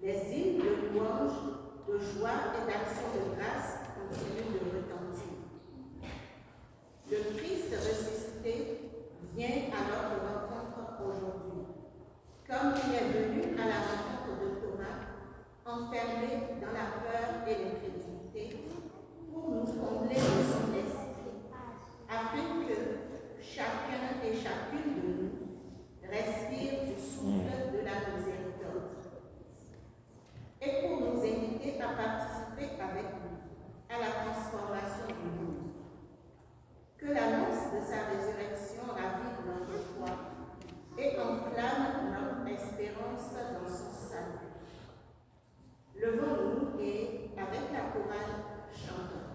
Les hymnes de louange, de joie et d'action de grâce continuent de retentir. Le Christ ressuscité vient à notre rencontre aujourd'hui. Comme il est venu à la rencontre de Thomas, enfermé dans la peur et l'incrédulité, pour nous combler de son esprit, afin que chacun et chacune de nous respire du souffle de la miséricorde. Et pour nous inviter à participer avec nous à la transformation du monde. Que l'annonce de sa résurrection ravive notre foi et enflamme notre espérance dans son salut. Levons-nous et, avec la chorale, chantons.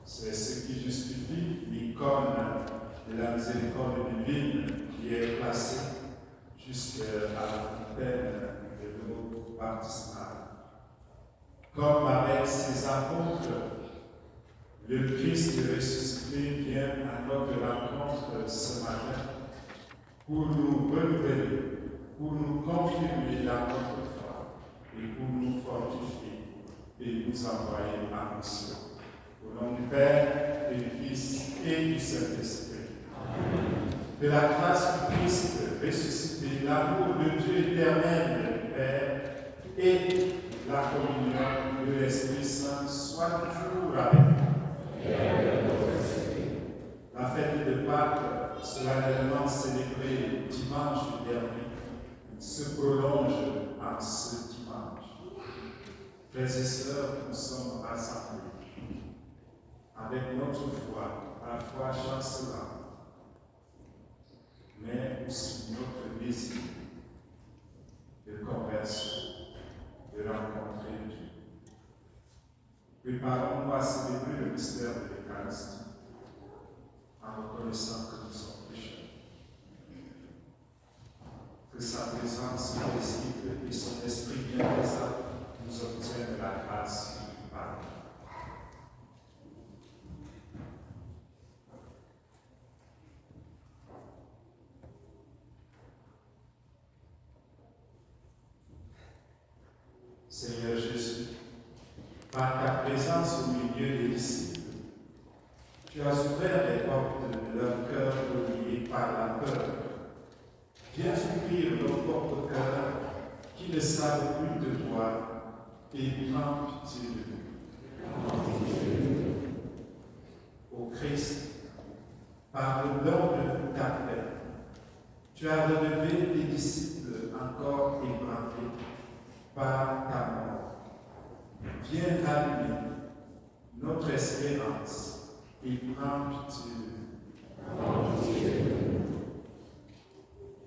C'est ce qui justifie l'icône de la miséricorde divine qui est placée jusqu'à la fontaine de l'eau baptismale. Comme avec ses apôtres, le Christ ressuscité vient à notre rencontre ce matin pour nous renouveler, pour nous confirmer dans notre foi et pour nous fortifier et nous envoyer en mission. Au nom du Père, et du Fils et du Saint-Esprit. De la grâce du Christ ressuscité, l'amour de Dieu éternel, le Père, et la communion de l'Esprit Saint soit toujours avec nous. La fête de Pâques, solennellement célébrée dimanche dernier, se prolonge en ce dimanche. Frères et sœurs, nous sommes rassemblés avec notre foi, à la fois chancelante, mais aussi notre désir de conversion, de rencontrer Dieu. Préparons-nous à célébrer le mystère de l'Eucharistie en reconnaissant que nous sommes pécheurs. Que sa présence paisible et son esprit bien présent nous obtiennent la grâce du pardon. Seigneur Jésus, par ta présence au milieu des disciples, tu as ouvert les portes de leur cœur reliés par la peur. Viens ouvrir nos propres cœurs qui ne savent plus de toi et prends pitié de nous. Ô Christ, par le don de ta paix, tu as relevé tes disciples encore ébranlés par ta mort. Viens rallumer notre espérance et prends pitié de nous.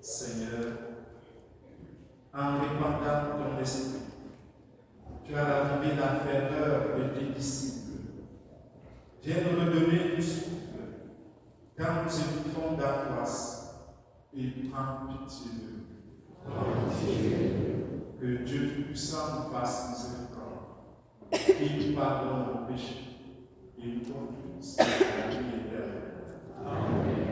Seigneur, en répandant ton esprit, tu as ravivé la ferveur de tes disciples. Viens nous redonner du souffle quand nous étouffons d'angoisse et prends pitié de nous. Que Dieu Tout-Puissant nous fasse miséricorde, qu'il nous pardonne nos péchés et nous conduise à la vie éternelle. Amen.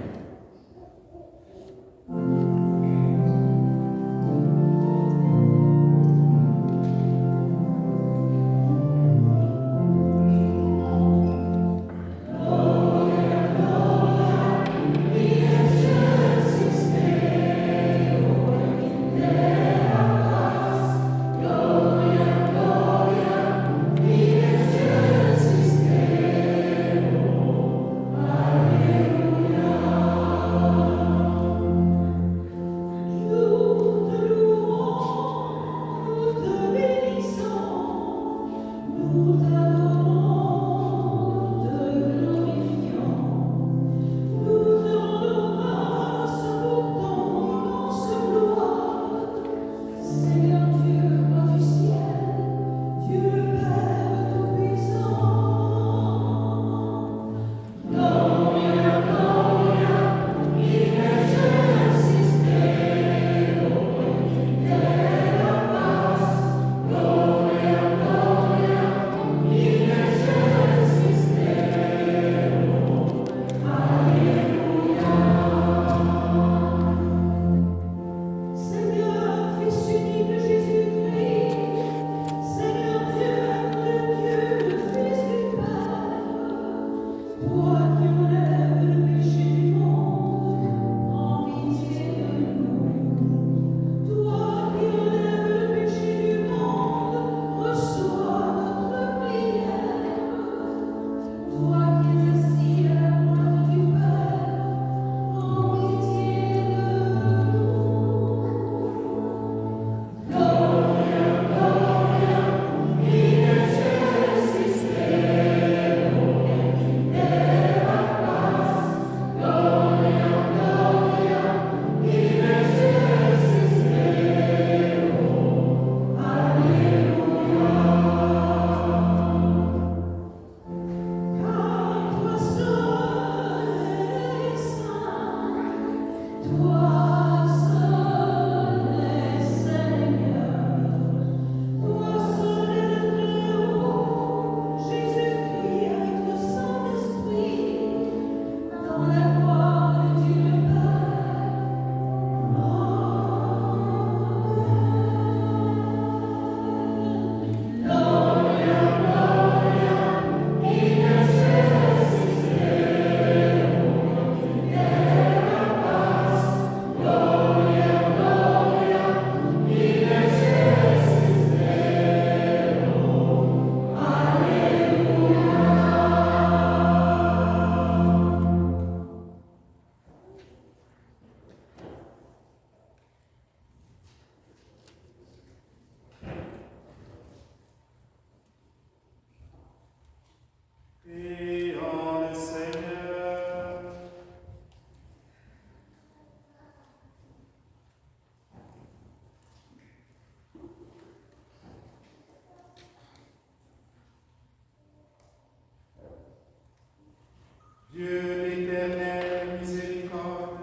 Dieu l'éternel miséricorde,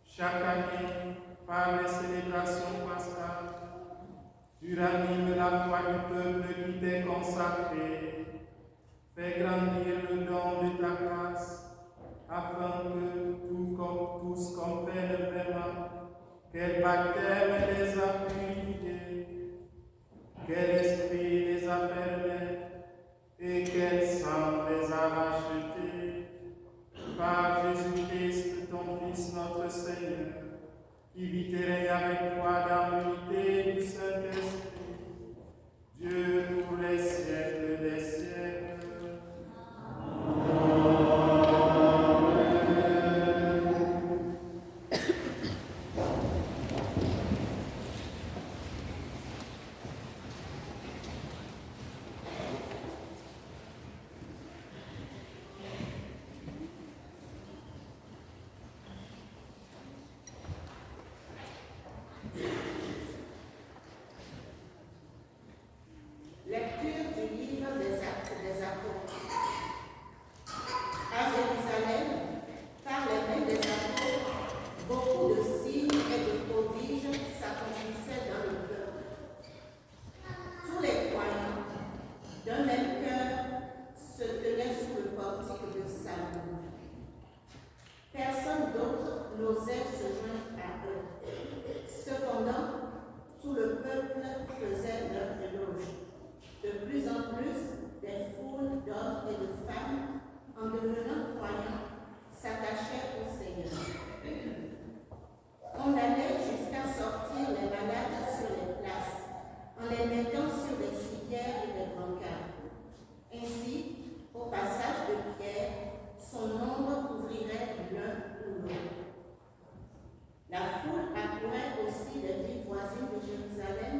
chaque année, par les célébrations pascales, tu ranimes la foi du peuple qui t'est consacré. Fais grandir le don de ta grâce, afin que tous comprennent vraiment quel baptême les a purifiés. Quel esprit les a fermés et quel sang les a rachetés? Par Jésus-Christ, ton Fils, notre Seigneur, qui vit et règne avec toi dans l'unité du Saint-Esprit, Dieu pour les siècles des siècles. Lecture du livre des Actes des Apôtres. À Jérusalem, par les mains des apôtres, beaucoup de signes et de prodiges s'accomplissaient dans le peuple. Tous les croyants, d'un même cœur, se tenaient sous le portique de Salomon. Personne d'autre n'osait se joindre à eux. Cependant, tout le peuple faisait leur éloge. De plus en plus, des foules d'hommes et de femmes, en devenant croyants, s'attachaient au Seigneur. On allait jusqu'à sortir les malades sur les places, en les mettant sur des civières et des brancards. Ainsi, au passage de Pierre, son nombre couvrirait l'un ou l'autre. La foule accourait aussi des villes voisines de Jérusalem,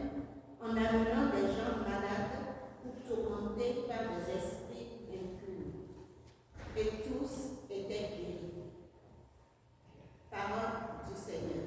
en amenant des gens malades ou tourmentés par des esprits impurs. Et tous étaient guéris. Parole du Seigneur.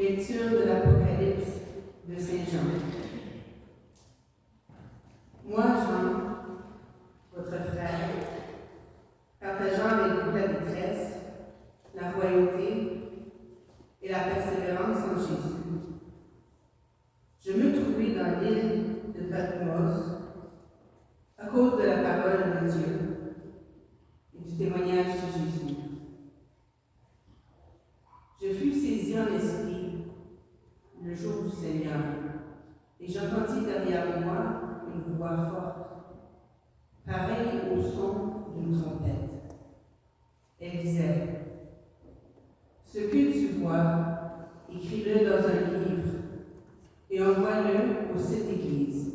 Lecture de l'Apocalypse de Saint Jean. Moi, Jean, votre frère, partageant avec vous la détresse, la royauté et la persévérance en Jésus, je me trouvais dans l'île de Patmos à cause de la parole de Dieu et du témoignage de Jésus. Je fus saisi en esprit le jour du Seigneur, et j'entendis derrière moi une voix forte, pareille au son d'une trompette. Elle disait, « Ce que tu vois, écris-le dans un livre, et envoie-le aux 7 églises,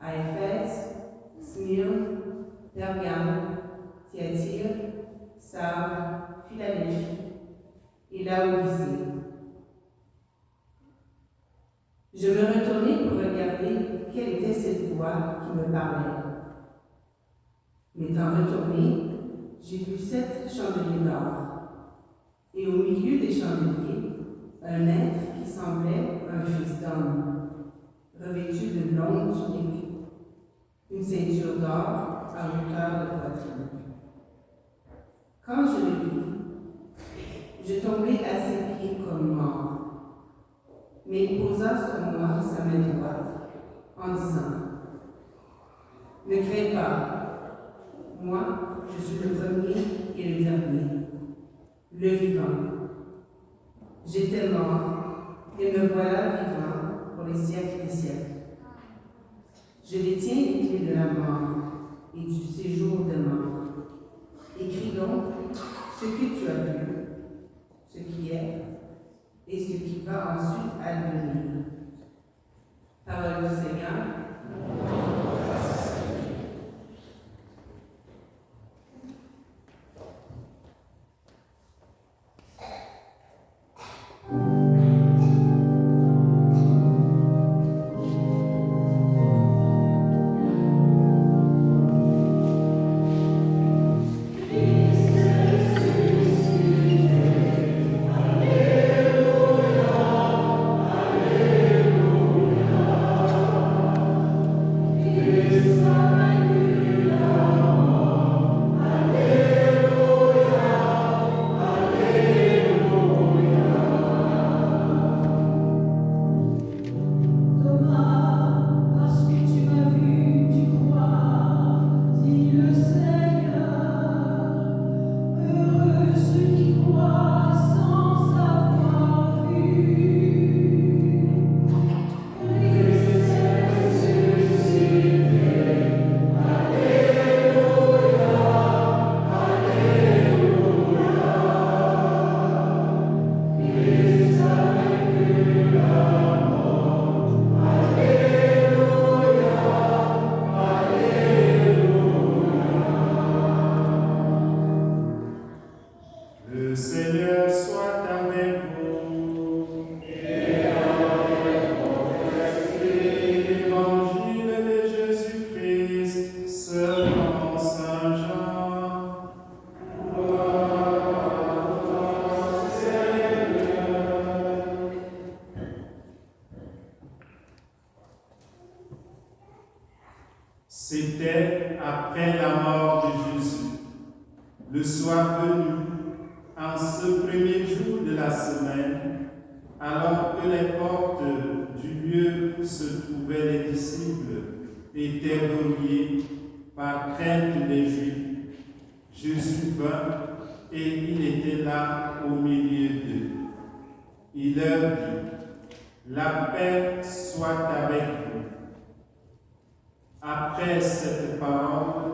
à Éphèse, Smyrne, Pergame, Thyatire, Sardes, Philadelphie, et Laodicée. » Je me retournai pour regarder quelle était cette voix qui me parlait. M'étant retourné, j'ai vu 7 chandeliers d'or, et au milieu des chandeliers, un être qui semblait un fils d'homme, revêtu d'une longue tunique, une ceinture d'or à hauteur de poitrine. Quand je le vis, je tombai à ses pieds comme mort. Mais il posa sur moi sa main droite en disant, « Ne crains pas, moi je suis le premier et le dernier, le vivant. J'étais mort et me voilà vivant pour les siècles des siècles. Je détiens les clés de la mort et du séjour de mort. Écris donc ce que tu as vu, ce qui est, et ce qui va ensuite advenir. » Parole du Seigneur. C'était après la mort de Jésus, le soir venu, en ce premier jour de la semaine, alors que les portes du lieu où se trouvaient les disciples étaient verrouillées par crainte des Juifs. Jésus vint et il était là au milieu d'eux. Il leur dit, « La paix soit avec vous. » Après cette parole,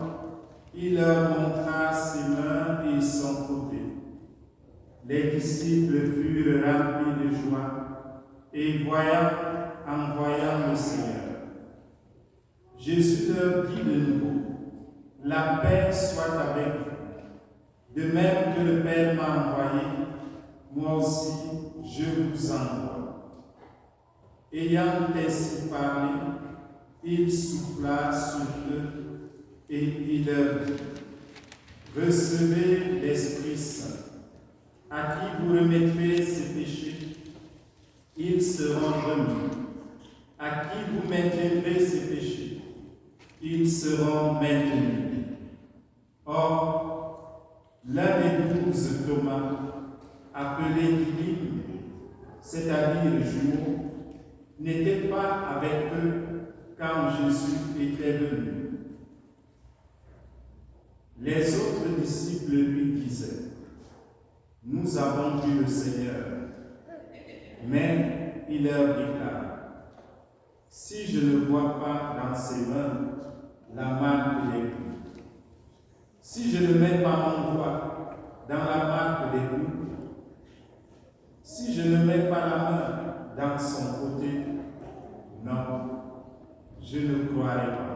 il leur montra ses mains et son côté. Les disciples furent remplis de joie et en voyant le Seigneur. Jésus leur dit de nouveau, « La paix soit avec vous. De même que le Père m'a envoyé, moi aussi je vous envoie. » Ayant ainsi parlé, il souffla sur eux et il leur dit, « Recevez l'Esprit Saint. À qui vous remettrez ses péchés, ils seront remis. À qui vous maintiendrez ces péchés, ils seront maintenus. Or, l'un des 12, Thomas, appelé Didyme, c'est-à-dire jumeau, n'était pas avec eux quand Jésus était venu. Les autres disciples lui disaient: nous avons vu le Seigneur. Mais il leur déclare: si je ne vois pas dans ses mains la marque des clous, si je ne mets pas mon doigt dans la marque des clous, si je ne mets pas la main dans son côté, non, je ne croirai pas.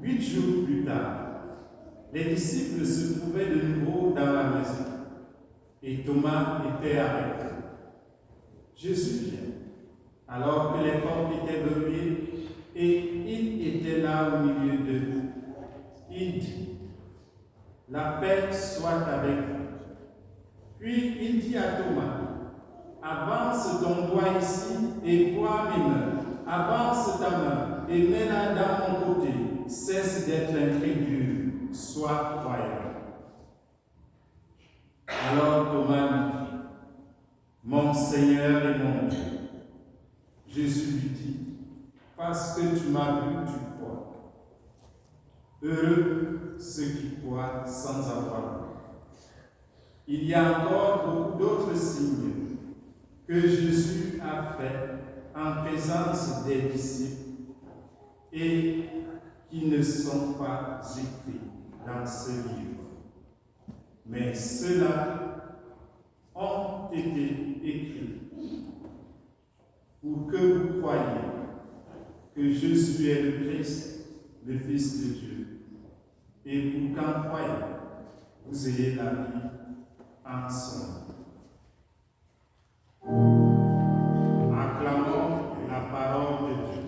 8 jours plus tard, les disciples se trouvaient de nouveau dans la maison et Thomas était avec eux. Jésus vient, alors que les portes étaient verrouillées et il était là au milieu d'eux. Il dit: la paix soit avec vous. Puis il dit à Thomas: avance ton doigt ici et vois mes mains. Avance ta main et mets-la dans mon côté. Cesse d'être incrédule, sois croyant. Alors Thomas lui dit: mon Seigneur et mon Dieu. Jésus lui dit: parce que tu m'as vu, tu crois. Heureux ceux qui croient sans avoir vu. Il y a encore beaucoup d'autres signes que Jésus a faits en présence des disciples et qui ne sont pas écrits dans ce livre. Mais ceux-là ont été écrits pour que vous croyiez que Jésus est le Christ, le Fils de Dieu, et pour qu'en croyant, vous ayez la vie en son nom. Acclamons la parole de Dieu.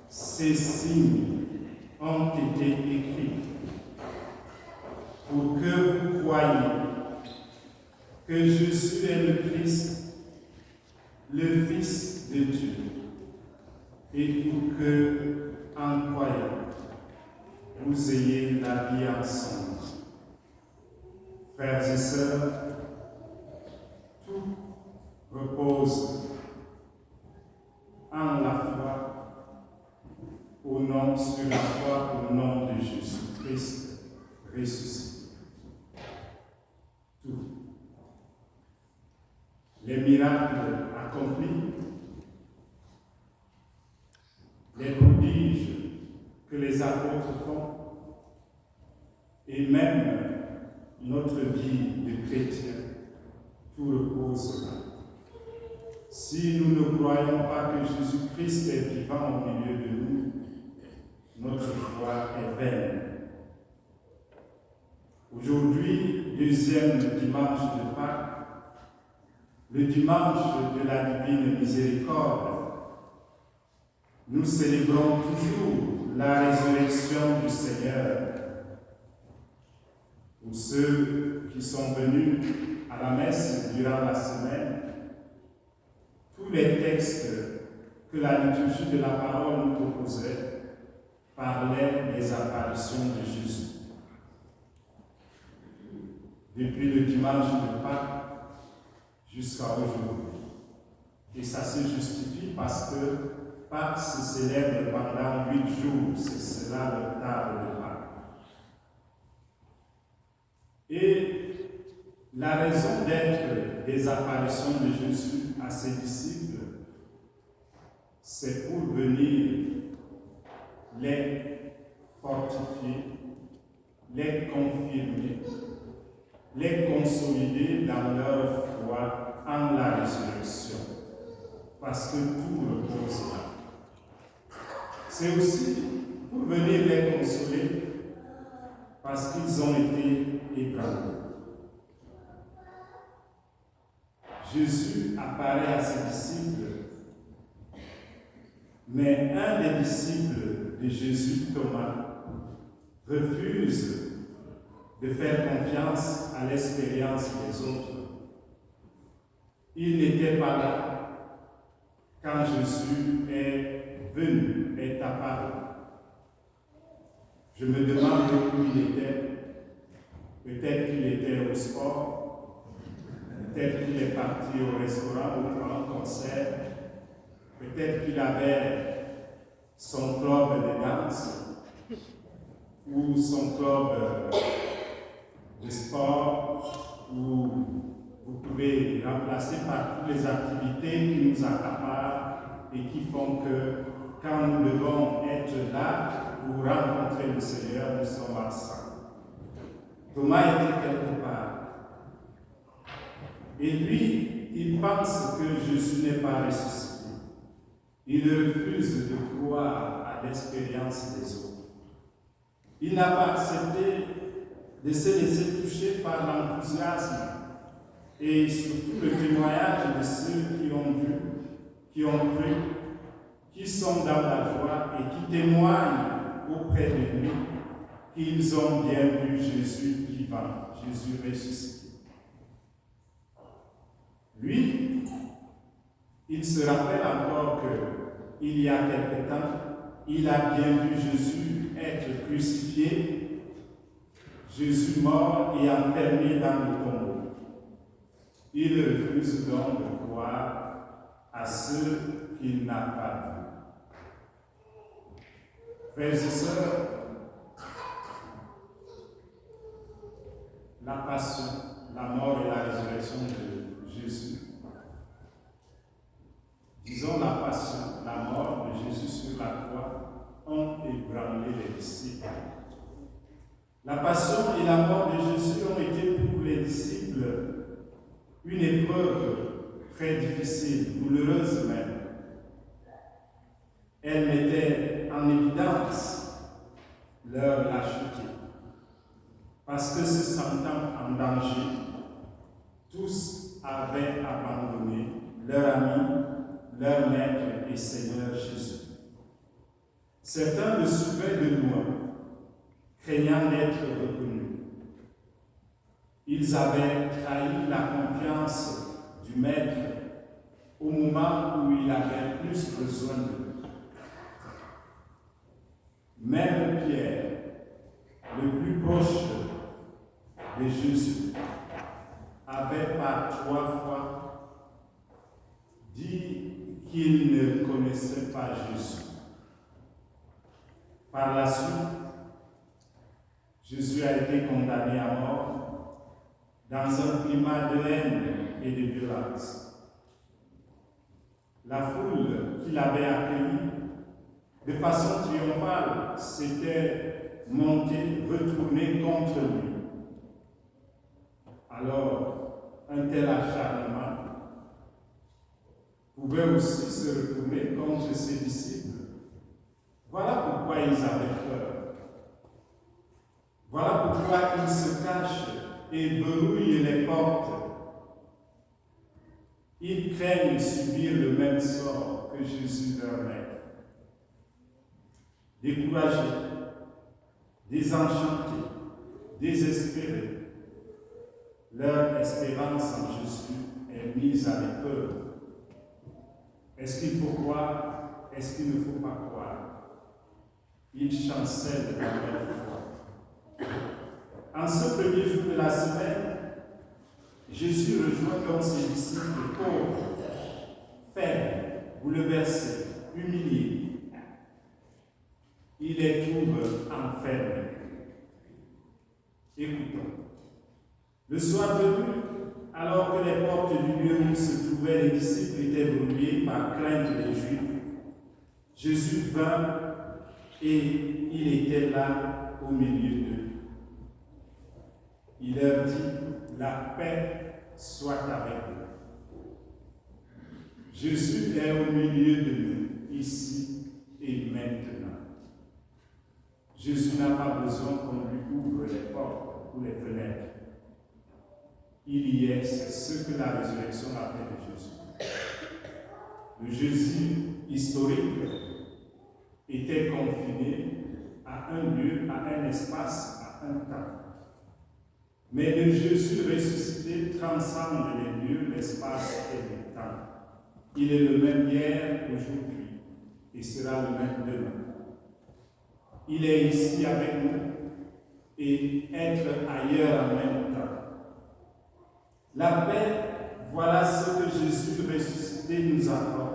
Ces signes ont été écrits pour que vous croyiez que Jésus est le Christ, le Fils de Dieu, et pour que, en croyant, vous ayez la vie ensemble. Frères et sœurs, tout repose en la foi sur la foi au nom de Jésus-Christ ressuscité. Tout. Les miracles accomplis, les prodiges que les apôtres font, et même notre vie de chrétien, tout repose là. Si nous ne croyons pas que Jésus-Christ est vivant au milieu de nous, notre foi est vaine. Aujourd'hui, deuxième dimanche de Pâques, le dimanche de la divine miséricorde, nous célébrons toujours la résurrection du Seigneur. Pour ceux qui sont venus à la messe durant la semaine, tous les textes que la liturgie de la parole nous proposait parlaient des apparitions de Jésus. Depuis le dimanche de Pâques jusqu'à aujourd'hui. Et ça se justifie parce que Pâques se célèbre pendant 8 jours, c'est cela le table de Pâques. Et la raison d'être des apparitions de Jésus à ses disciples, c'est pour venir les fortifier, les confirmer, les consolider dans leur foi en la résurrection, parce que tout repose là. C'est aussi pour venir les consoler, parce qu'ils ont été ébranlés. Jésus apparaît à ses disciples, mais un des disciples de Jésus, Thomas, refuse de faire confiance à l'expérience des autres. Il n'était pas là quand Jésus est venu, est apparu. Je me demande où il était. Peut-être qu'il était au sport, peut-être qu'il est parti au restaurant ou pour un concert, peut-être qu'il avait son club de danse ou son club de sport, où vous pouvez remplacer par toutes les activités qui nous accaparent et qui font que quand nous devons être là pour rencontrer le Seigneur, nous sommes absents. Thomas était quelque part. Et lui, il pense que Jésus n'est pas ressuscité. Il refuse de croire à l'expérience des autres. Il n'a pas accepté de se laisser toucher par l'enthousiasme et surtout le témoignage de ceux qui ont vu, qui ont cru, qui sont dans la joie et qui témoignent auprès de lui qu'ils ont bien vu Jésus vivant, Jésus ressuscité. Lui, il se rappelle encore qu'il y a quelque temps, il a bien vu Jésus être crucifié, Jésus mort et enfermé dans le tombeau. Il refuse donc de croire à ceux qu'il n'a pas vus. Frères et sœurs, la passion, la mort et la résurrection de Jésus. Disons la passion, la mort de Jésus sur la croix ont ébranlé les disciples. La passion et la mort de Jésus ont été pour les disciples une épreuve très difficile, douloureuse même. Elle mettait en évidence leur lâcheté. Parce que se sentant en danger, tous avaient abandonné leur ami, leur maître et Seigneur Jésus. Certains le suivaient de loin, craignant d'être reconnus. Ils avaient trahi la confiance du maître au moment où il avait plus besoin d'eux. Même Pierre, le plus proche de Jésus, avait par 3 fois dit qu'il ne connaissait pas Jésus. Par la suite, Jésus a été condamné à mort dans un climat de haine et de violence. La foule qui l'avait accueilli de façon triomphale s'était montée, retournée contre lui. Alors, un tel acharnement pouvait aussi se retourner contre ses disciples. Voilà pourquoi ils avaient peur. Voilà pourquoi ils se cachent et verrouillent les portes. Ils craignent subir le même sort que Jésus leur met. Découragés, désenchantés, désespérés, leur espérance en Jésus est mise à l'épreuve. Est-ce qu'il faut croire? Est-ce qu'il ne faut pas croire? Ils chancellent dans leur foi. En ce premier jour de la semaine, Jésus rejoint donc ses disciples pauvres, faibles, bouleversés, humiliés. Il les trouve enfermés. Écoutons. Le soir venu, alors que les portes du lieu où se trouvaient les disciples étaient brûlées par crainte des Juifs, Jésus vint et il était là au milieu d'eux. Il leur dit, la paix soit avec vous. Jésus est au milieu de nous, ici et maintenant. Jésus n'a pas besoin qu'on lui ouvre les portes ou les fenêtres. Il y est, c'est ce que la résurrection a fait de Jésus. Le Jésus historique était confiné à un lieu, à un espace, à un temps. Mais le Jésus ressuscité transcende les lieux, l'espace et le temps. Il est le même hier, aujourd'hui, et sera le même demain. Il est ici avec nous et être ailleurs en même temps. La paix, voilà ce que Jésus ressuscité nous apporte.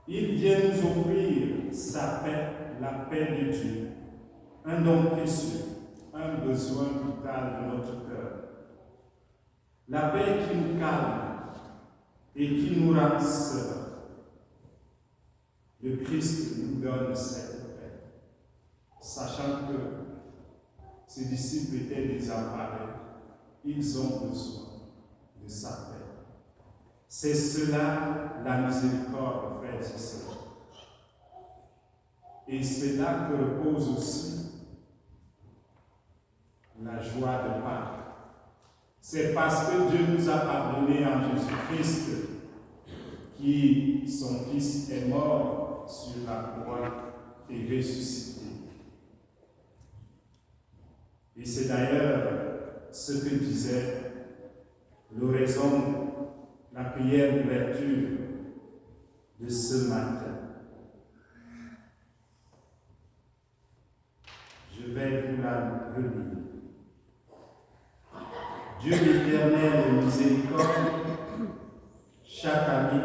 Il vient nous offrir sa paix, la paix de Dieu, un don précieux, un besoin vital de notre cœur. La paix qui nous calme et qui nous rend sereins. Le Christ nous donne cette paix, sachant que ses disciples étaient désemparés. Ils ont besoin de sa paix. C'est cela la miséricorde, frères et sœurs. Et c'est là que repose aussi la joie de Pâques. C'est parce que Dieu nous a pardonné en Jésus-Christ, qui, son Fils, est mort sur la croix et ressuscité. Et c'est d'ailleurs ce que disait l'oraison, la prière d'ouverture de ce matin. Je vais vous la relire. Dieu l'Éternel de miséricorde, chaque année,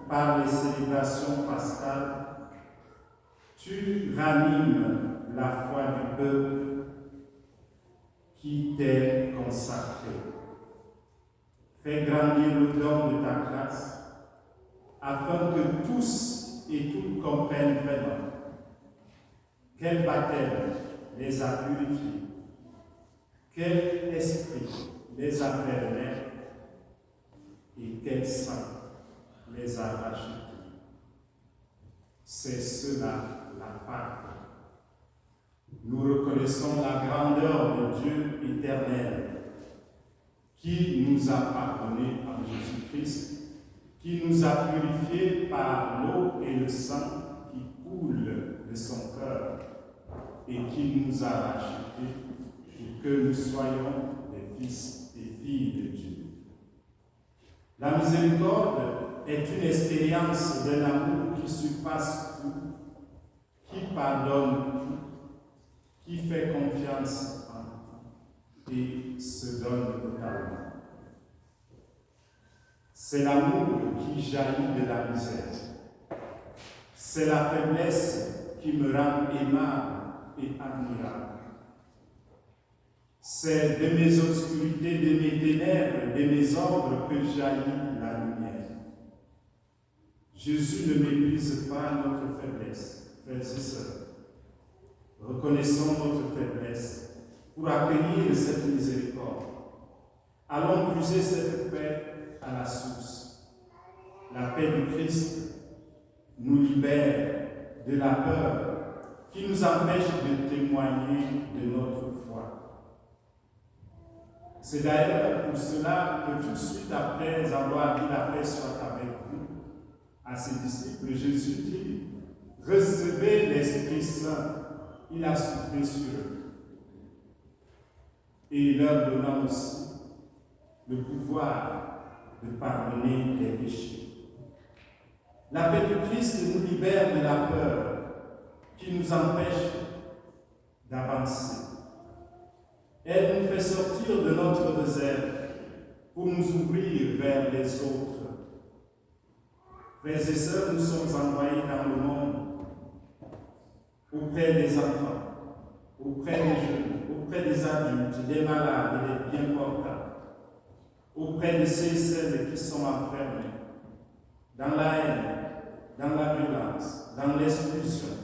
par les célébrations pascales, tu ranimes la foi du peuple qui t'est consacré. Fais grandir le don de ta grâce, afin que tous et toutes comprennent vraiment quel baptême les a purifiés, quel esprit les a fait naître et quel sang les a rachetés. C'est cela la Pâque. Nous reconnaissons la grandeur de Dieu éternel qui nous a pardonné en Jésus-Christ, qui nous a purifiés par l'eau et le sang qui coule de son cœur et qui nous a rachetés pour que nous soyons des fils et filles de Dieu. La miséricorde est une expérience d'un amour qui surpasse tout, qui pardonne tout, qui fait confiance en tout et se donne totalement. C'est l'amour qui jaillit de la misère. C'est la faiblesse qui me rend aimable et admirable. C'est de mes obscurités, de mes ténèbres, de mes ombres que jaillit la lumière. Jésus ne méprise pas notre faiblesse, frères et sœurs. Reconnaissons notre faiblesse pour accueillir cette miséricorde. Allons puiser cette paix à la source. La paix du Christ nous libère de la peur qui nous empêche de témoigner de notre foi. C'est d'ailleurs pour cela que tout de suite après avoir dit la paix soit avec vous, à ses disciples, Jésus dit, recevez l'Esprit Saint. Il a soufflé sur eux. Et il leur donna aussi le pouvoir de pardonner les péchés. La paix du Christ nous libère de la peur qui nous empêche d'avancer. Elle nous fait sortir de notre désert pour nous ouvrir vers les autres. Frères et sœurs, nous sommes envoyés dans le monde auprès des enfants, auprès des jeunes, auprès des adultes, des malades et des bien portants, auprès de ceux et celles qui sont enfermés, dans la haine, dans la violence, dans l'exclusion,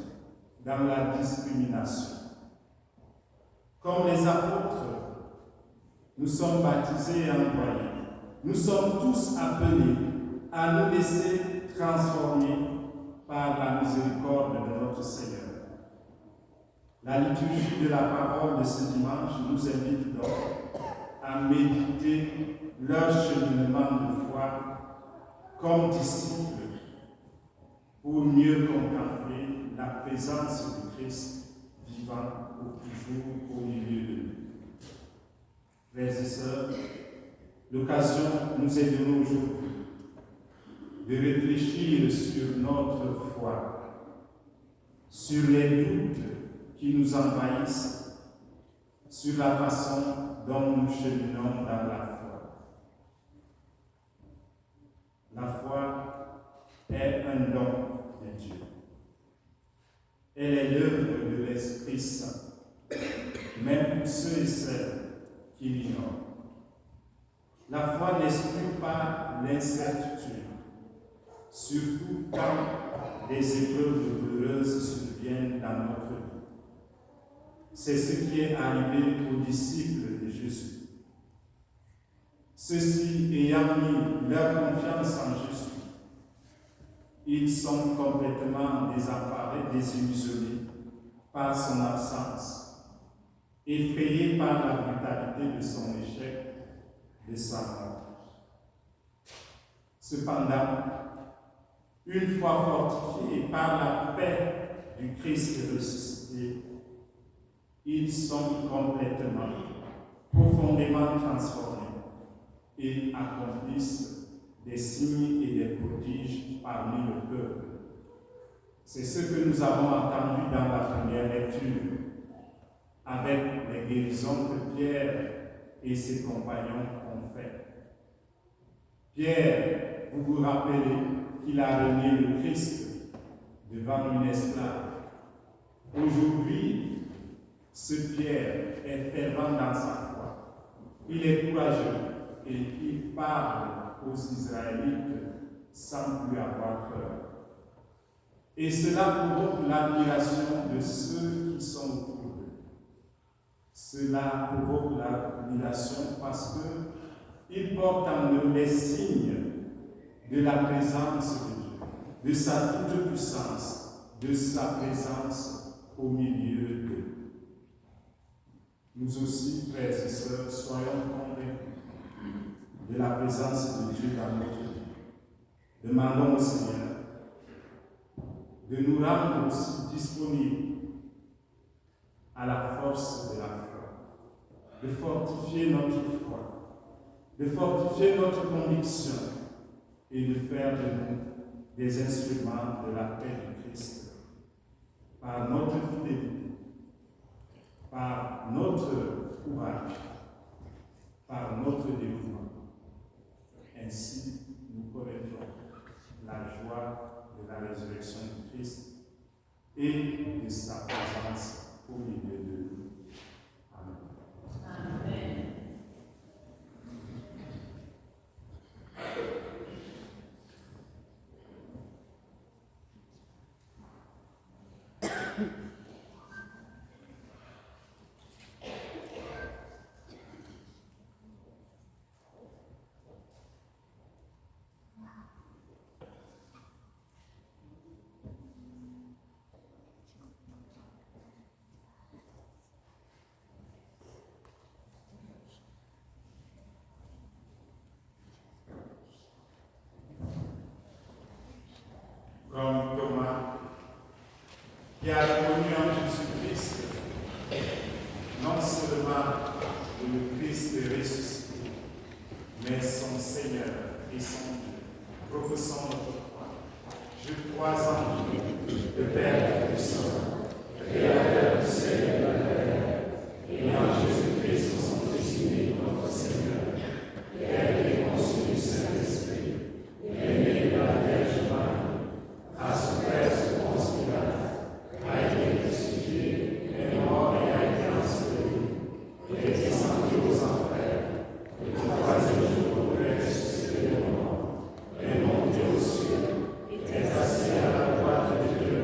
dans la discrimination. Comme les apôtres, nous sommes baptisés et envoyés. Nous sommes tous appelés à nous laisser transformer par la miséricorde de notre Seigneur. La liturgie de la parole de ce dimanche nous invite donc à méditer leur cheminement de foi comme disciples pour mieux contempler la présence du Christ vivant toujours au milieu de nous. Frères et sœurs, l'occasion nous est donnée aujourd'hui de réfléchir sur notre foi, sur les doutes qui nous envahissent, sur la façon dont nous cheminons dans la foi. La foi est un don de Dieu. Elle est l'œuvre de l'Esprit Saint, même pour ceux et celles qui l'ignorent. La foi n'exclut pas l'incertitude, surtout quand des épreuves douloureuses surviennent dans notre vie. C'est ce qui est arrivé aux disciples de Jésus. Ceux-ci ayant mis leur confiance en Jésus, ils sont complètement désemparés, désillusionnés par son absence, effrayés par la brutalité de son échec, de sa mort. Cependant, une fois fortifiés par la paix du Christ ressuscité, ils sont complètement, profondément transformés et accomplissent des signes et des prodiges parmi le peuple. C'est ce que nous avons entendu dans la première lecture, avec les guérisons que Pierre et ses compagnons ont fait. Pierre, vous vous rappelez qu'il a renié le Christ devant une esclave. Aujourd'hui, ce Pierre est fervent dans sa foi. Il est courageux et il parle aux Israélites sans plus avoir peur. Et cela provoque l'admiration de ceux qui sont autour d'eux. Cela provoque l'admiration parce qu'ils portent en eux les signes de la présence de Dieu, de sa toute-puissance, de sa présence au milieu d'eux. Nous aussi, frères et sœurs, soyons convaincus de la présence de Dieu dans notre vie. Demandons au Seigneur de nous rendre aussi disponibles à la force de la foi, de fortifier notre foi, de fortifier notre conviction et de faire de nous des instruments de la paix du Christ par notre fidélité, par notre courage, par notre dévouement. Ainsi, nous connaîtrons la joie de la résurrection du Christ et de sa présence au milieu de nous. Amen. Amen. Comme Thomas, qui a connu en Jésus-Christ non seulement le Christ ressuscité, mais son Seigneur et son Dieu. Professons notre foi. Je crois en Dieu, le Père puissant, Créateur du ciel et de la terre, et en Jésus-Christ, son Fils unique, notre Seigneur, qui a été conçu du Saint-Esprit, est né de la Vierge Marie, a souffert sous Ponce Pilate, a été crucifié, est mort et a été enseveli, est descendu aux enfers, et le troisième jour ressuscité des morts, est monté aux cieux, est assis à la droite de Dieu,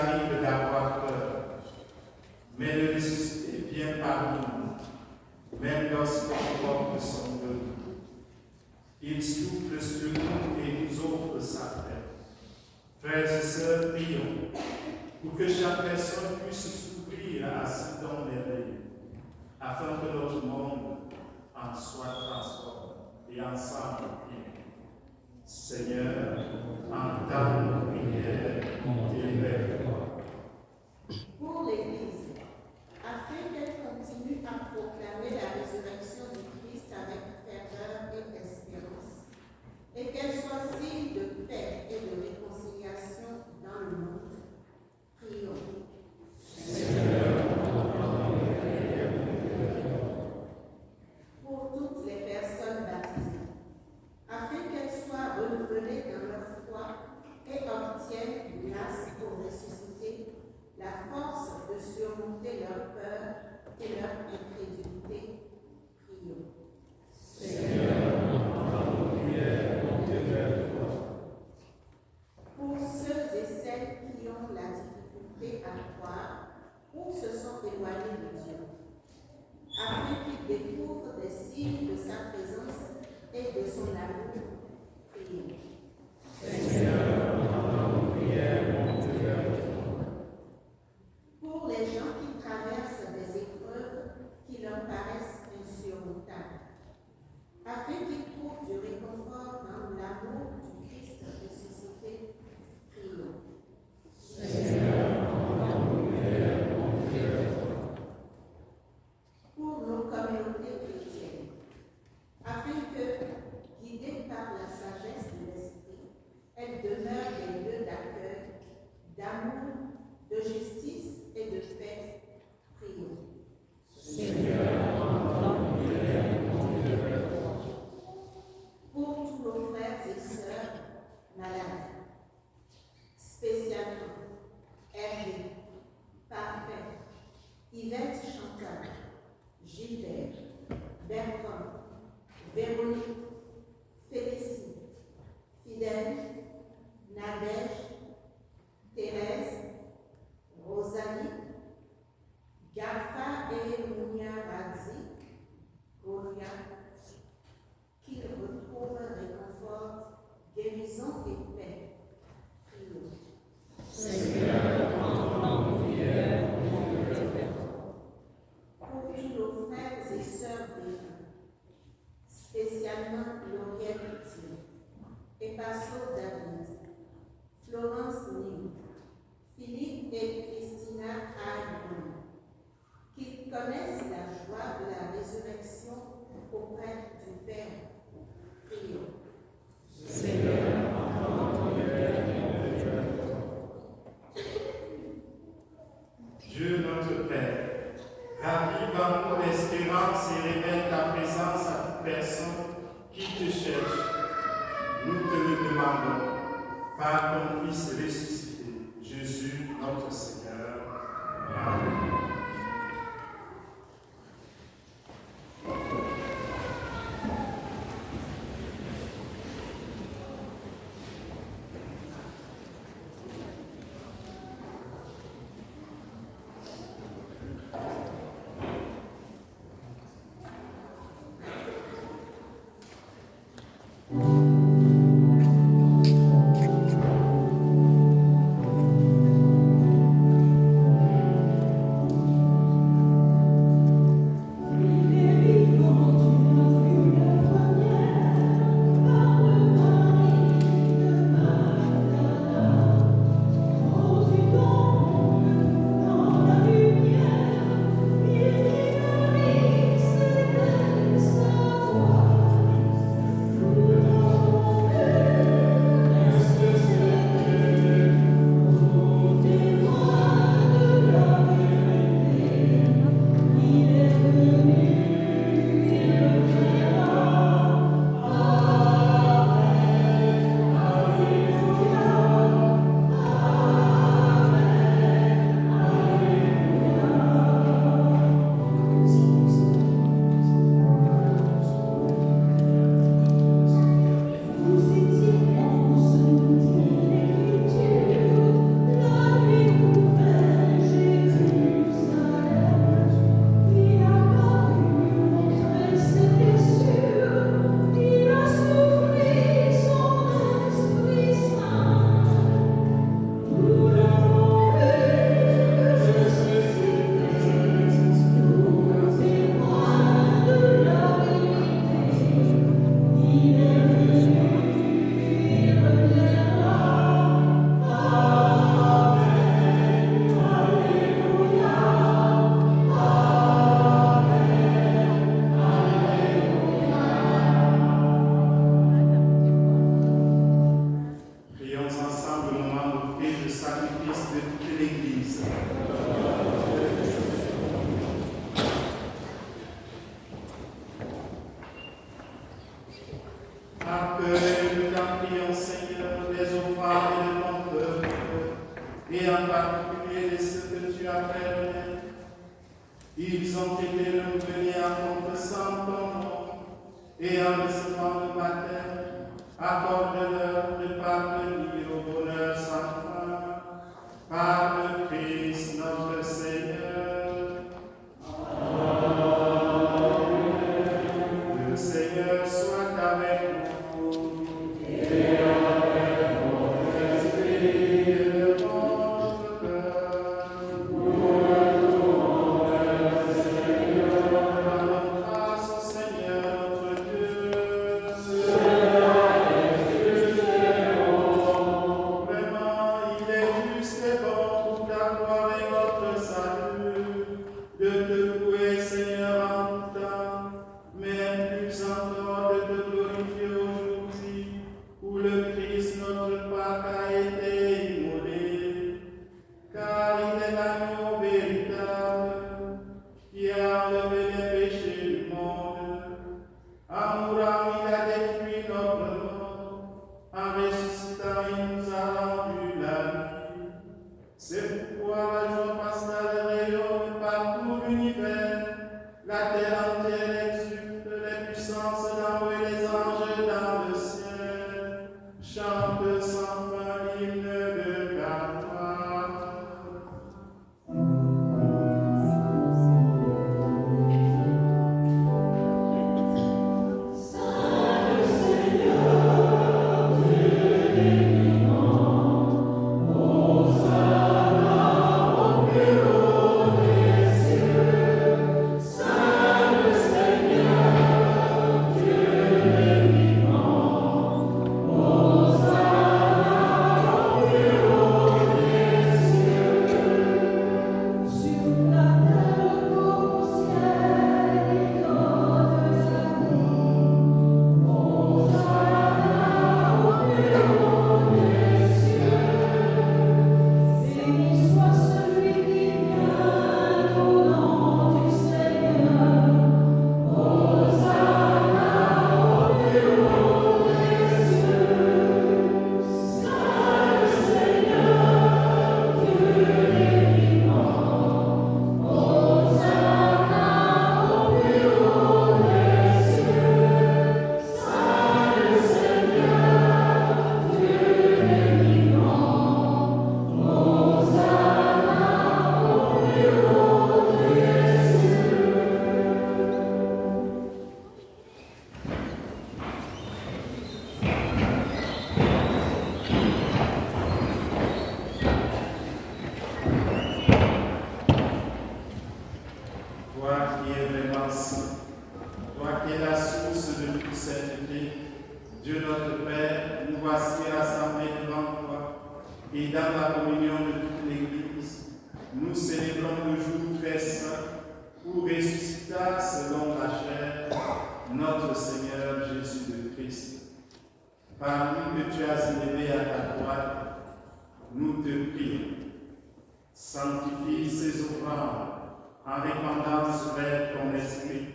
arrive d'avoir peur, mais le ressuscité vient parmi nous, même lorsqu'on porte son deuil. Il souffle sur nous et nous offre sa paix. Frères et sœurs, prions pour que chaque personne puisse s'ouvrir à ce don merveilleux, afin que notre monde en soit transformé et ensemble prions. Seigneur, entends nos prières et vers toi. Pour l'Église, afin qu'elle continue à proclamer la résurrection du Christ avec ferveur et espérance, et qu'elle soit signe de paix et de réconciliation dans le monde, prions. Pour toutes les personnes baptisées, afin qu'elles soient renouvelées dans leur foi et obtiennent, grâce au ressuscité, la force de surmonter leur peur et leur incrédulité. Prions. Pour ceux et celles qui ont la difficulté à croire ou se sont éloignés de Dieu, afin qu'ils découvrent des signes de sa présence et de son amour, prions. Pour les gens qui traversent des épreuves qui leur paraissent insurmontables, afin qu'ils trouvent du réconfort dans l'amour du Christ ressuscité, prions. Pour nos communautés chrétiennes, afin que, guidées par la sagesse de l'Esprit, elles demeurent des lieux d'accueil, d'amour, de justice et de paix, prions. Pour tous nos frères et sœurs malades, spécialement Hervé, Parfait, Yvette Chantal, Gilbert, Bertrand, Véronique, Félicie, Fidèle, Nadège, Thérèse, Rosalie, Gafa et Mounia Radzi, Goria, qu'ils retrouvent réconfort, guérison et paix. Prions. Pour tous nos frères et sœurs défunts, spécialement Lauriel Pitié, Epasso David, Florence Ning, Philippe et Christina Aïdon, qu'ils connaissent la joie de la résurrection auprès du Père. Prions. Dieu notre Père, ravive en nous l'espérance et révèle ta présence à toute personne qui te cherche. Nous te le demandons par ton Fils ressuscité, Jésus notre Seigneur. Amen. l'univers. La terre entière exulte, les puissances d'en haut et les anges dans le ciel. Chante sans fin l'hymne de ta gloire. Sanctifie ces offrandes en répandant sur elles ton esprit,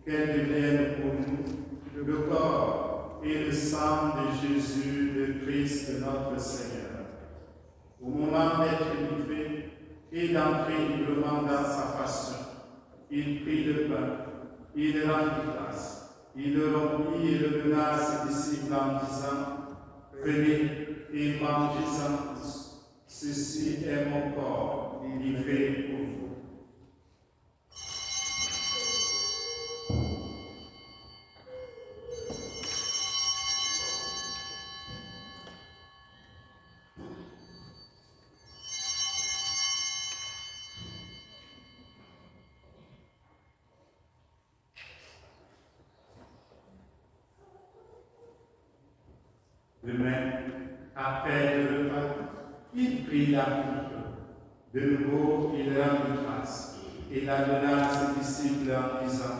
qu'elles deviennent pour nous le corps et le sang de Jésus, le Christ, notre Seigneur. Au moment d'être livré et d'entrer librement dans sa passion, il prit le pain, il rendit grâce, il le rompit et le donna à ses disciples en disant : Prenez et mangez-en tous. Ceci est mon corps livré pour vous. Demain, après le repas, il prit la coupe. De nouveau, il rendit grâce et la donna à ses disciples en disant :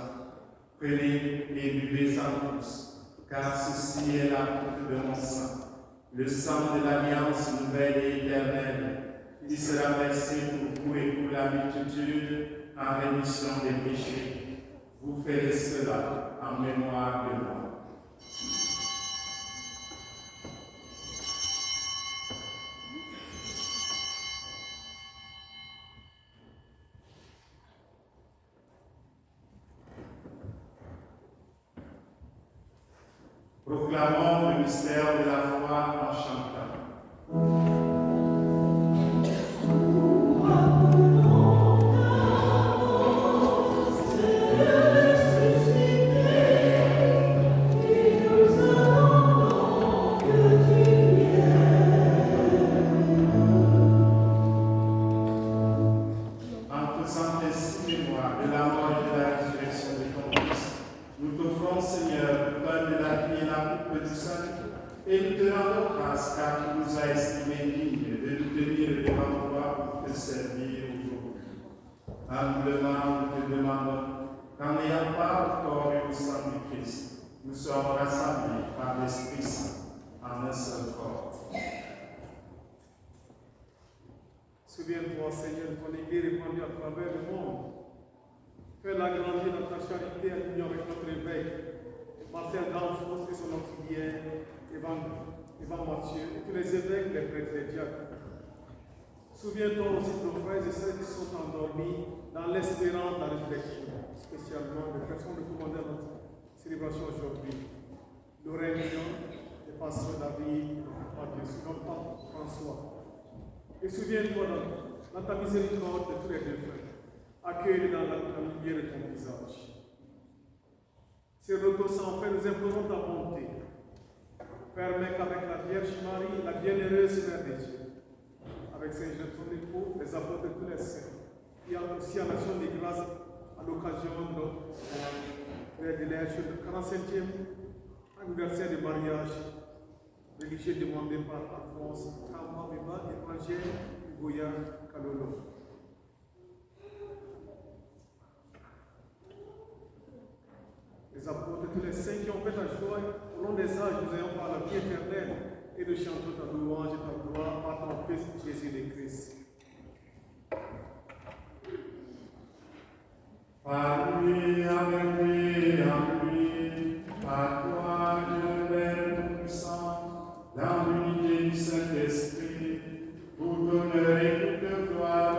Prenez et buvez-en tous, car ceci est la coupe de mon sang, le sang de l'alliance nouvelle et éternelle, qui sera versé pour vous et pour la multitude en rémission des péchés. Vous ferez cela en mémoire de moi. Proclamons le mystère de la foi en chantant. En faisant ainsi mémoire de la mort et de la résurrection de ton Fils, nous t'offrons, Seigneur, le pain de la vie et la coupe du salut, et nous te rendons grâce car tu nous as estimés dignes de nous tenir devant toi pour te servir aujourd'hui. Humblement, nous te demandons qu'en ayant part au corps et au sang du Christ, nous sommes rassemblés par l'Esprit Saint en un seul corps. Souviens-toi, Seigneur, de ton Église répandue à travers le monde. Fais-la grandir dans ta charité en union avec notre évêque, Marcel Danfos et son auxiliaire, Yvan Mathieu, et tous les évêques, les prêtres et diacres. Souviens-toi aussi de nos frères et sœurs qui sont endormis dans l'espérance de la résurrection, spécialement les personnes recommandées à notre célébration aujourd'hui. Lorraine Lyon, le pasteur David, notre pape François. Et souviens-toi dans ta miséricorde de tous les défunts, accueille-les dans la lumière de ton visage. Seigneur notre Saint, nous implorons ta bonté. Permets qu'avec la Vierge Marie, la bienheureuse Mère de Dieu, avec Saint Jean son époux, les apôtres de tous les saints, et aussi en action de grâce à l'occasion de l'élection du 45e anniversaire du mariage religieux demandé par Alphonse Tamba Beba et Angèle Goya Kalolo. Les apôtres, tous les saints qui ont fait ta joie au long des âges, nous ayons par la vie éternelle et nous chantons ta louange et ta gloire par ton Fils Jésus le Christ. Par lui, avec lui, en lui, par toi, Dieu Père Tout-Puissant, dans l'unité du Saint-Esprit, pour honneur et toute gloire,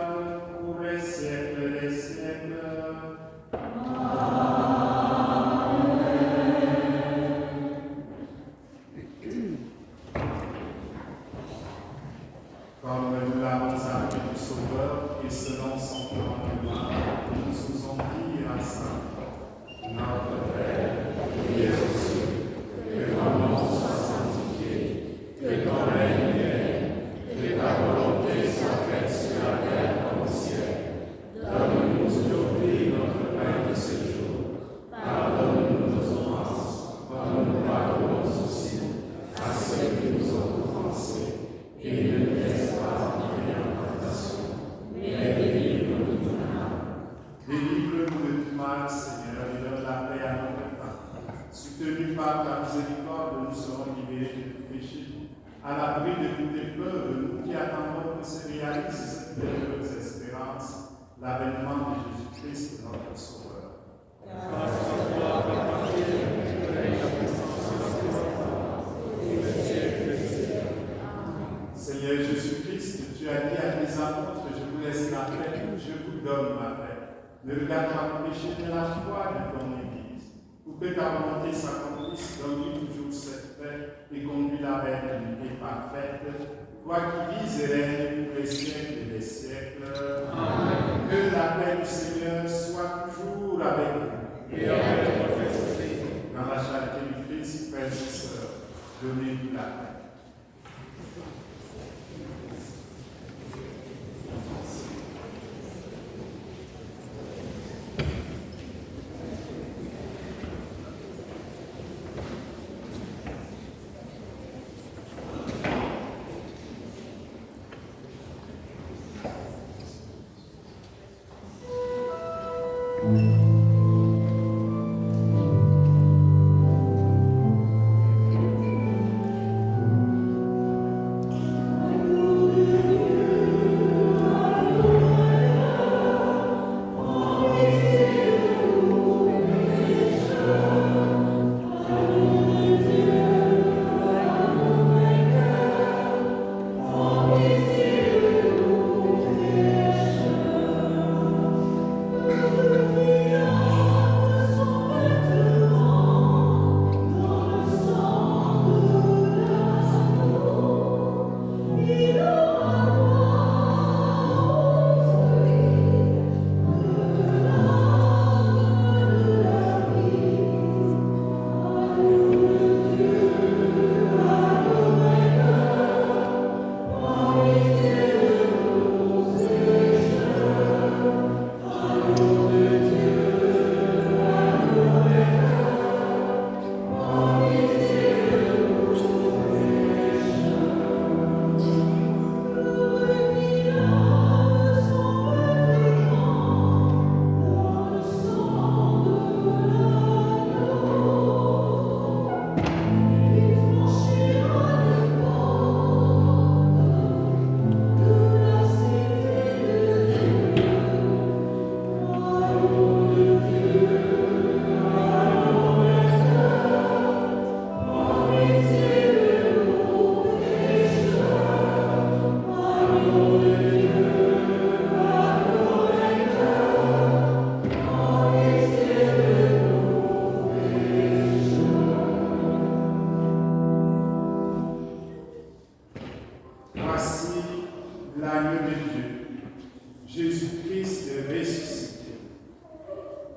pour les siècles des siècles. Comme nous l'avons appris du Sauveur et selon son commandement, nous osons dire ensemble, notre Père, qui es aux cieux, que ton nom soit sanctifié, que ton règne vienne, que ta volonté soit faite sur la terre comme au ciel. Donne-nous aujourd'hui notre pain de ce jour. Pardonne-nous nos offenses, comme nous pardonnons aussi à ceux qui nous ont offensés. Et ne nous laisse pas entrer en tentation, mais délivre-nous de tout mal. Délivre-nous de tout mal, Seigneur, et donne la paix à notre temps. Soutenus par ta miséricorde, nous serons libérés de tout péché. À l'abri de toute épreuve, nous qui attendons que se réalise cette bienheureuse espérance, l'avènement de Jésus-Christ, notre Sauveur. Grâce à toi, Papa Dieu, le règne, la puissance et la gloire, et le siècle des siècles. Seigneur Jésus-Christ, tu as dit à tes apôtres, je vous laisse la paix, je vous donne ma paix. Ne regarde pas le péché de la foi de ton Église. Pour que ta volonté s'accomplisse, donne-lui toujours cette paix et conduis-la vers l'unité parfaite, toi qui vis et règnes pour les siècles des siècles. Amen. Que la paix du Seigneur soit toujours avec vous. Et avec votre esprit. Dans la charité du Christ, frères et sœurs, donnez-nous la paix. Hallelujah.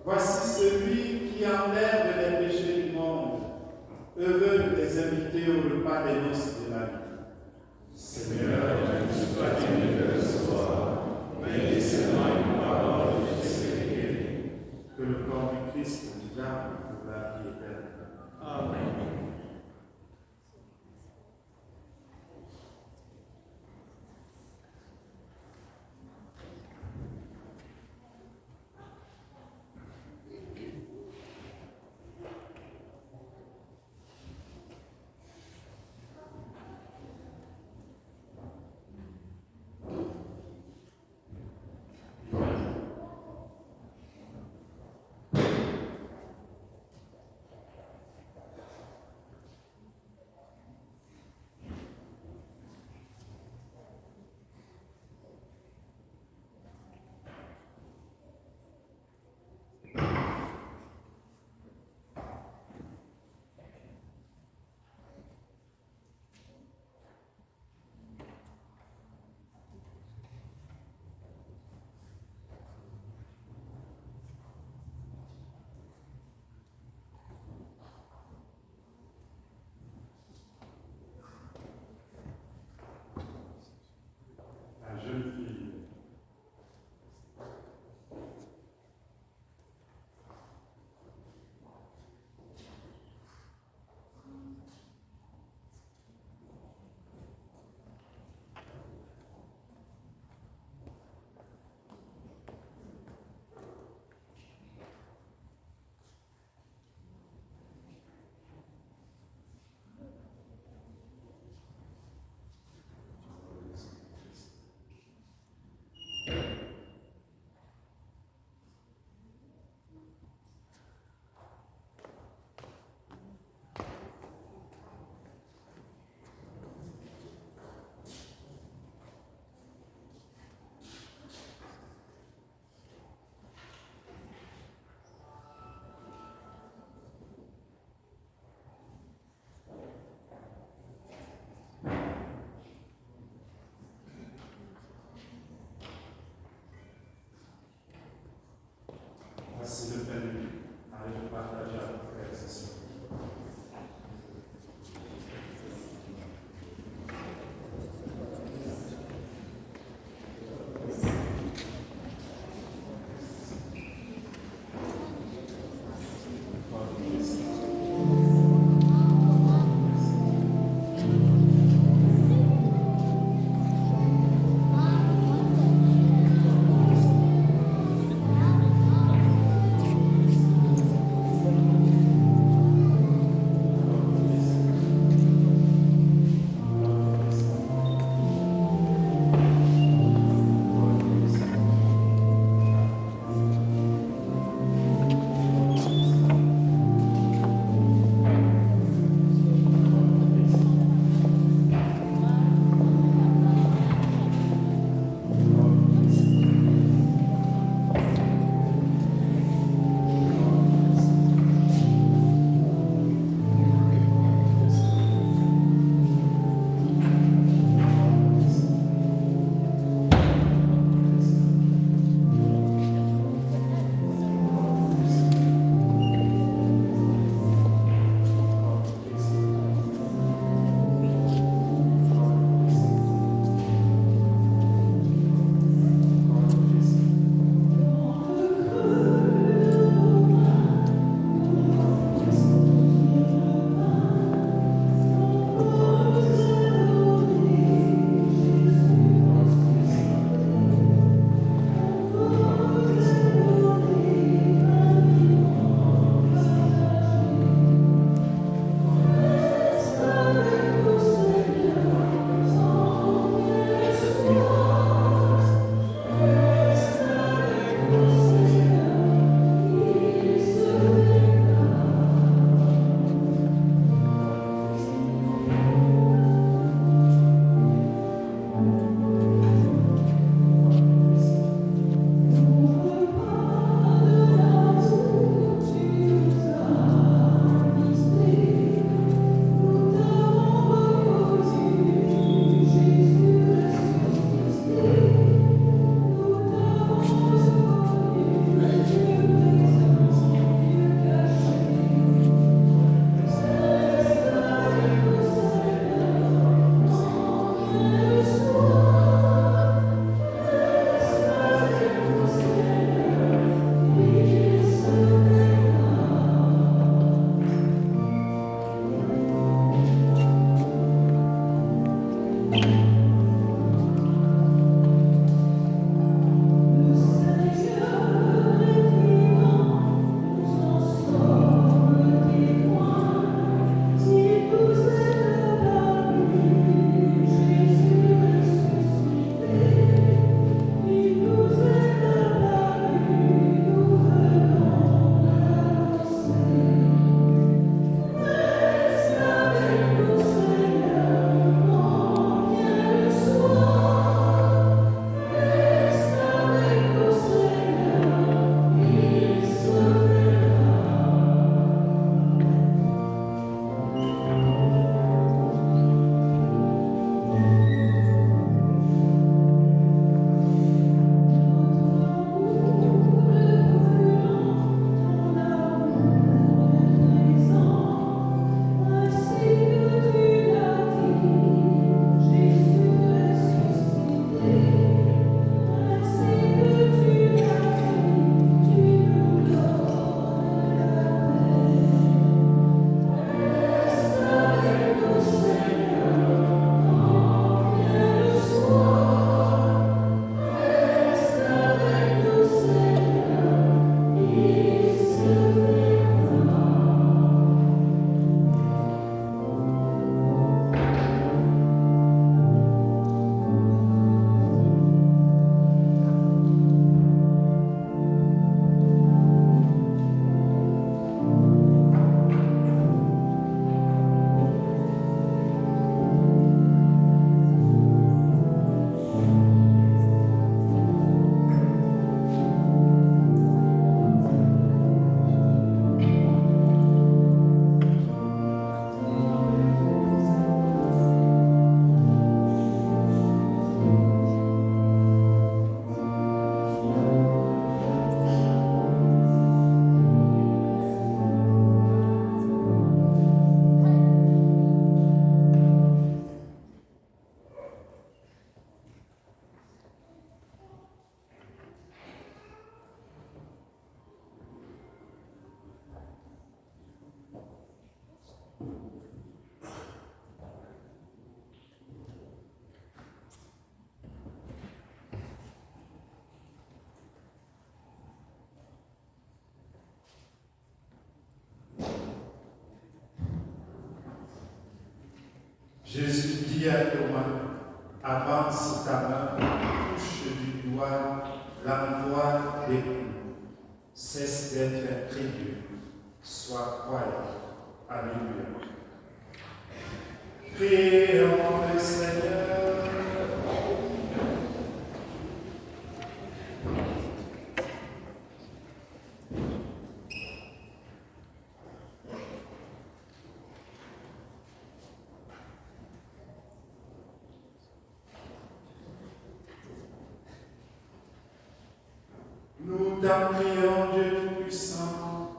Voici celui qui enlève les péchés du monde. Heureux les invités au repas des noces de la vie. Seigneur, je ne suis pas digne de recevoir, mais dis seulement une parole et je serai guéri. Que le corps du Christ nous garde pour la vie éternelle. Amen. La jeune fille. Voici le pain de vie. Allez le partager à vos frères et sœurs. Jésus dit à Thomas, avance ta main, touche du doigt l'endroit des clous. Cesse d'être incrédule, sois croyant. Alléluia. Prions le Seigneur. Nous t'en prions, Dieu Tout-Puissant,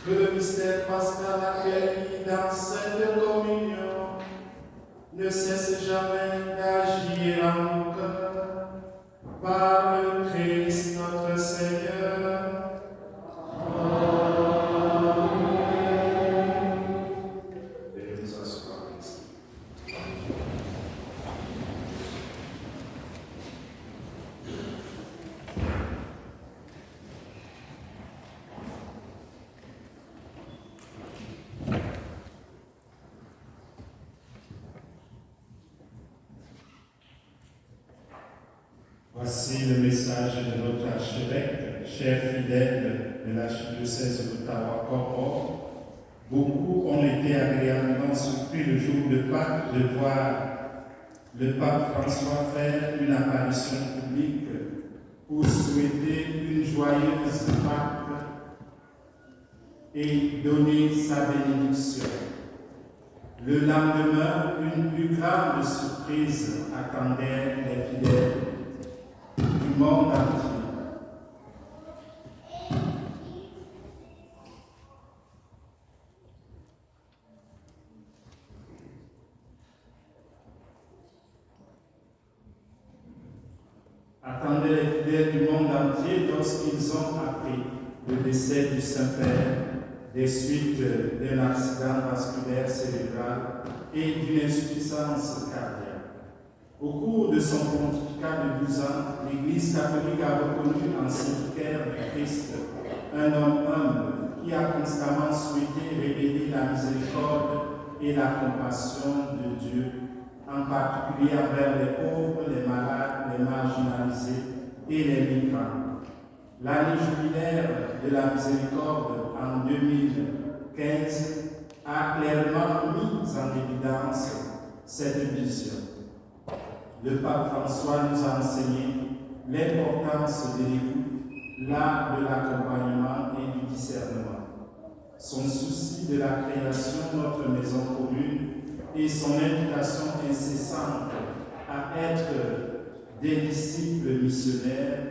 que le mystère pascal accueilli dans cette communion ne cesse jamais d'agir en nos cœurs par le Christ notre Seigneur. Amen. Veuillez vous asseoir ici. Voici le message de notre archevêque, cher fidèle de l'archidiocèse d'Ottawa-Comore. Beaucoup ont été agréablement surpris le jour de Pâques de voir le pape François faire une apparition publique pour souhaiter une joyeuse Pâques et donner sa bénédiction. Le lendemain, une plus grande surprise attendait les fidèles du monde entier. Attendez les fidèles du monde entier lorsqu'ils ont appris le décès du Saint-Père des suites d'un accident vasculaire cérébral et d'une insuffisance cardiaque. Au cours de son pontificat de 12 ans, l'Église catholique a reconnu en ce vicaire du Christ un homme humble qui a constamment souhaité révéler la miséricorde et la compassion de Dieu, en particulier envers les pauvres, les malades, les marginalisés et les migrants. L'année jubilaire de la miséricorde en 2015 a clairement mis en évidence cette vision. Le pape François nous a enseigné l'importance de l'écoute, l'art de l'accompagnement et du discernement. Son souci de la création de notre maison commune et son invitation incessante à être des disciples missionnaires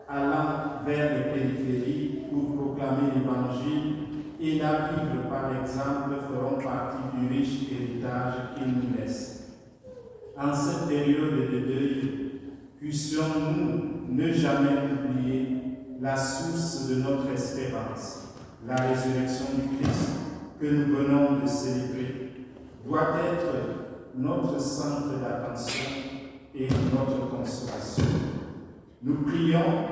allant vers les périphéries pour proclamer l'Évangile et la vivre par l'exemple feront partie du riche héritage qu'il nous laisse. En cette période de deuil, puissions-nous ne jamais oublier la source de notre espérance, la résurrection du Christ que nous venons de célébrer, doit être notre centre d'attention et notre consolation. Nous prions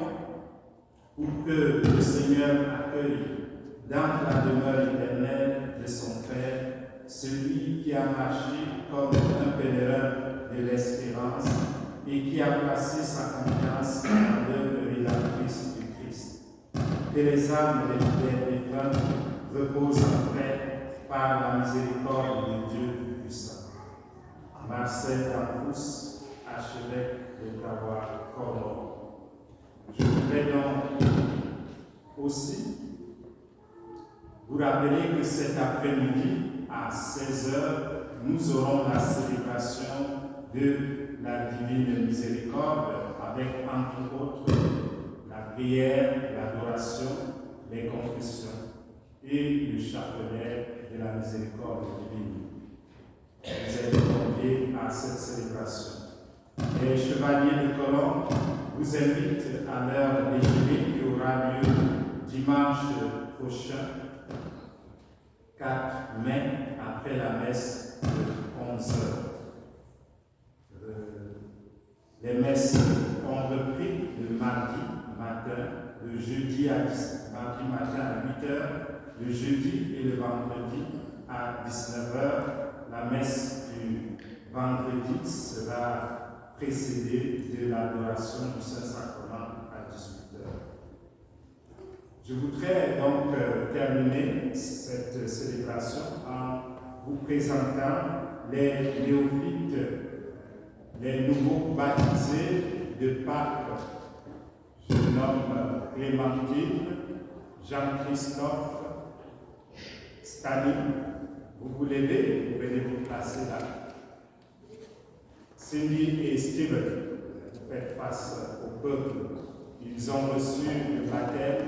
pour que le Seigneur accueille dans la demeure éternelle de son Père celui qui a marché comme un pèlerin de l'espérance et qui a placé sa confiance dans l'œuvre rédemptrice du Christ. Que les âmes des fidèles défunts reposent en paix par la miséricorde de Dieu Tout-Puissant. Marcel Danfous, archevêque d'Ottawa-Comore. Je voudrais donc aussi vous rappeler que cet après-midi, à 16h, nous aurons la célébration de la Divine Miséricorde avec, entre autres, la prière, l'adoration, les confessions et le chapelet de la miséricorde divine. Vous êtes conviés à cette célébration. Les chevaliers de Colombe vous invitent à leur déjeuner qui aura lieu dimanche prochain, 4 mai, après la messe de 11h. Les messes ont repris le mardi matin, le jeudi mardi matin à 8h, le jeudi et le vendredi à 19h, la messe du vendredi sera précédée de l'adoration du Saint-Sacrement à 18h. Je voudrais donc terminer cette célébration en vous présentant les néophytes, les nouveaux baptisés de Pâques. Je nomme Clémentine, Jean-Christophe, Staline. Vous vous levez, vous venez vous placer là. Cindy et Steven, vous faites face au peuple. Ils ont reçu le baptême,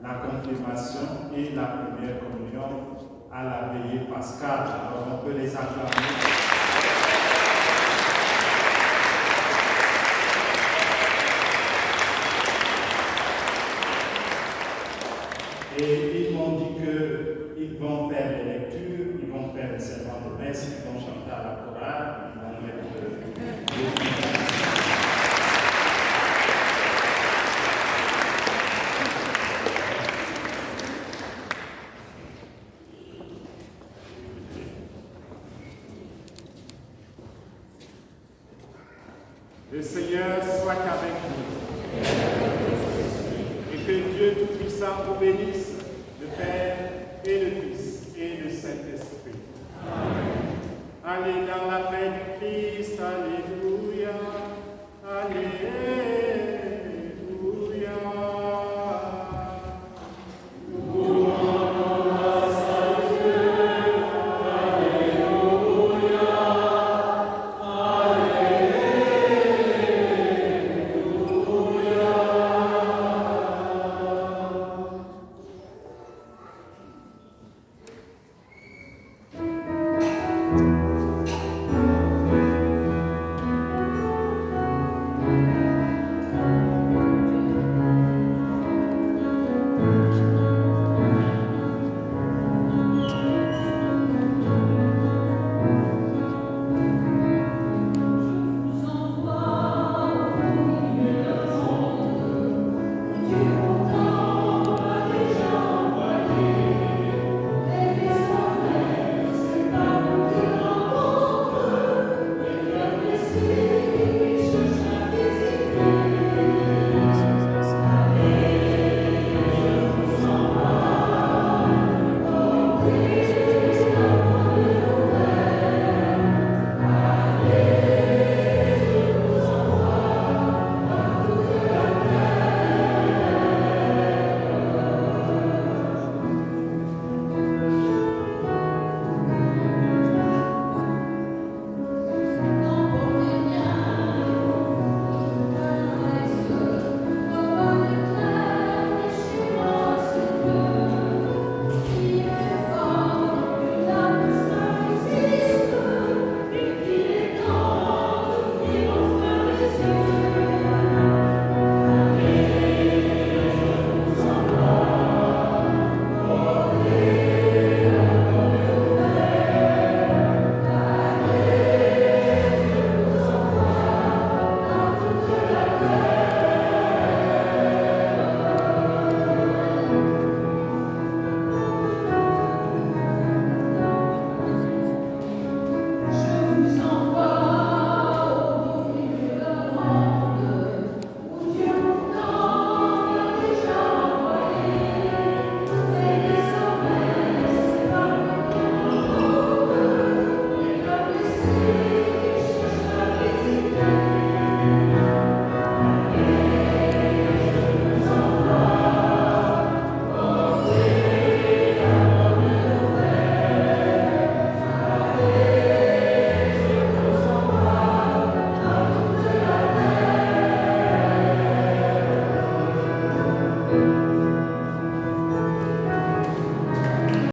la confirmation et la première communion à la veillée pascale. Alors on peut les acclamer. Et ils m'ont dit qu'ils vont faire des lectures, ils vont faire des serments de messe, ils vont chanter à la chorale, ils vont mettre Le Seigneur soit avec nous. Et que Dieu Tout-Puissant vous bénisse, le Père et le Fils et le Saint-Esprit. Amen. Allez dans la paix du Christ, alléluia, alléluia.